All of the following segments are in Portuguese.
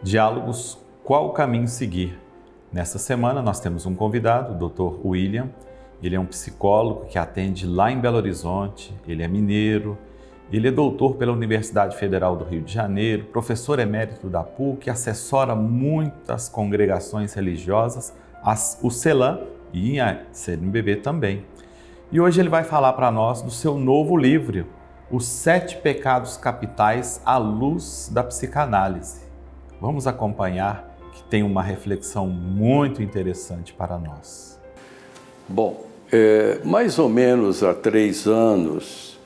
Diálogos, qual o caminho seguir? Nesta semana nós temos um convidado, o Dr. William. Ele é um psicólogo que atende lá em Belo Horizonte, ele é mineiro, ele é doutor pela Universidade Federal do Rio de Janeiro, professor emérito da PUC, assessora muitas congregações religiosas, o CELAM e a CNBB também. E hoje ele vai falar para nós do seu novo livro, Os 7 Pecados Capitais à Luz da Psicanálise. Vamos acompanhar, que tem uma reflexão muito interessante para nós. Bom, mais ou menos há 3 anos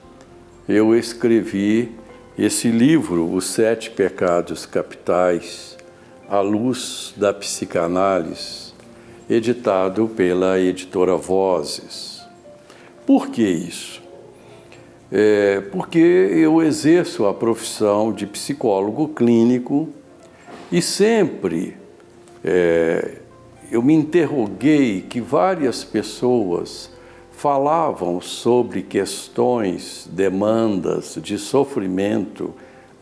eu escrevi esse livro, Os 7 Pecados Capitais à Luz da Psicanálise, editado pela editora Vozes. Por que isso? Porque eu exerço a profissão de psicólogo clínico e sempre eu me interroguei que várias pessoas falavam sobre questões, demandas de sofrimento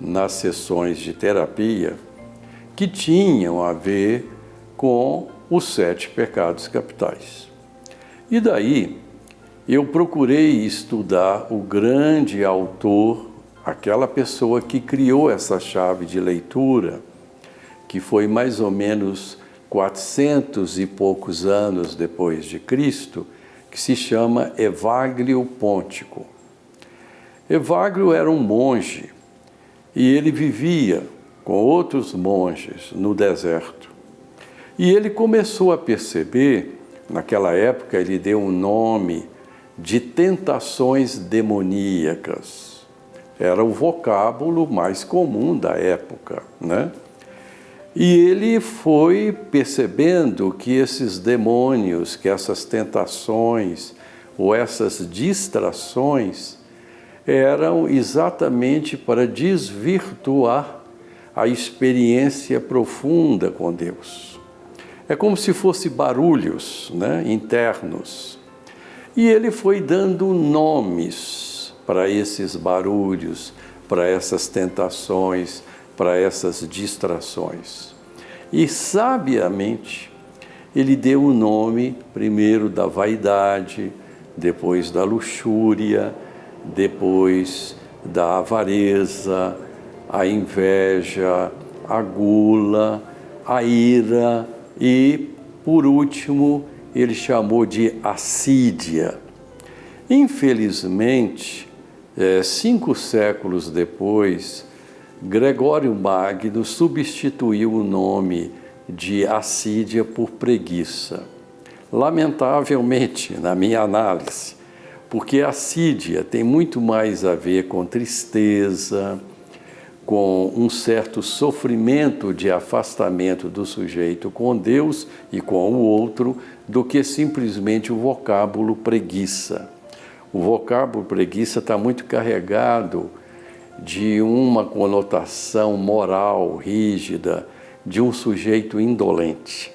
nas sessões de terapia que tinham a ver com os 7 pecados capitais. E daí eu procurei estudar o grande autor, aquela pessoa que criou essa chave de leitura, que foi mais ou menos 400 e poucos anos depois de Cristo, que se chama Evagrio Póntico. Evagrio era um monge e ele vivia com outros monges no deserto. E ele começou a perceber, naquela época ele deu um nome de tentações demoníacas. Era o vocábulo mais comum da época, né? E ele foi percebendo que esses demônios, que essas tentações ou essas distrações eram exatamente para desvirtuar a experiência profunda com Deus. É como se fossem barulhos, né, internos. E ele foi dando nomes para esses barulhos, para essas tentações, para essas distrações. E, sabiamente, ele deu o nome primeiro da vaidade, depois da luxúria, depois da avareza, a inveja, a gula, a ira e, por último, ele chamou de assídia. Infelizmente, 5 séculos depois, Gregório Magno substituiu o nome de assídia por preguiça. Lamentavelmente, na minha análise, porque assídia tem muito mais a ver com tristeza, com um certo sofrimento de afastamento do sujeito com Deus e com o outro, do que simplesmente o vocábulo preguiça. O vocábulo preguiça está muito carregado de uma conotação moral rígida, de um sujeito indolente.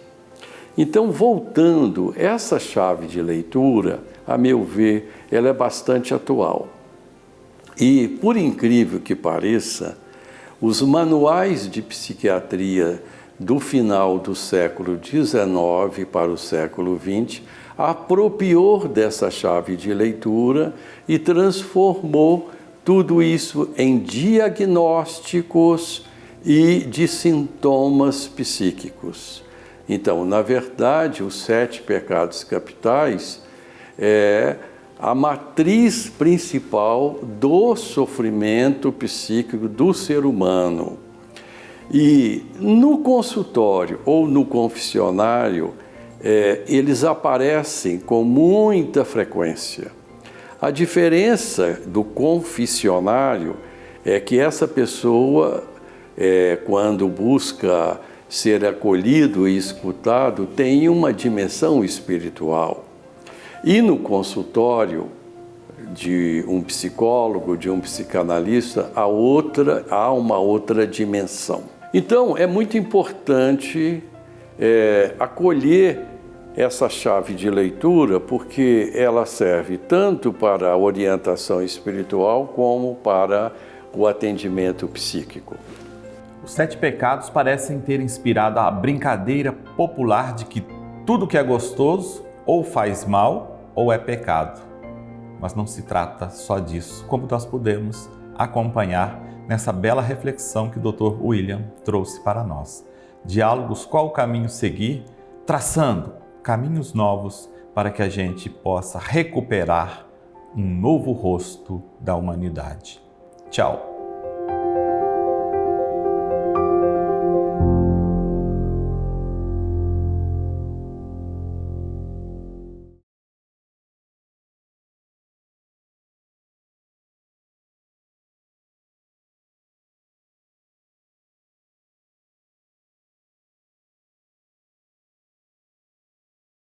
Então, voltando, essa chave de leitura, a meu ver, ela é bastante atual. E, por incrível que pareça, os manuais de psiquiatria do final do século XIX para o século XX apropriou dessa chave de leitura e transformou tudo isso em diagnósticos e de sintomas psíquicos. Então, na verdade, os 7 pecados capitais é a matriz principal do sofrimento psíquico do ser humano. E no consultório ou no confessionário, eles aparecem com muita frequência. A diferença do confessionário é que essa pessoa, quando busca ser acolhido e escutado, tem uma dimensão espiritual. E no consultório de um psicólogo, de um psicanalista, há uma outra dimensão. Então, é muito importante acolher essa chave de leitura, porque ela serve tanto para a orientação espiritual como para o atendimento psíquico. Os 7 pecados parecem ter inspirado a brincadeira popular de que tudo que é gostoso ou faz mal ou é pecado. Mas não se trata só disso, como nós podemos acompanhar nessa bela reflexão que o Dr. William trouxe para nós. Diálogos, qual o caminho seguir, traçando caminhos novos para que a gente possa recuperar um novo rosto da humanidade. Tchau!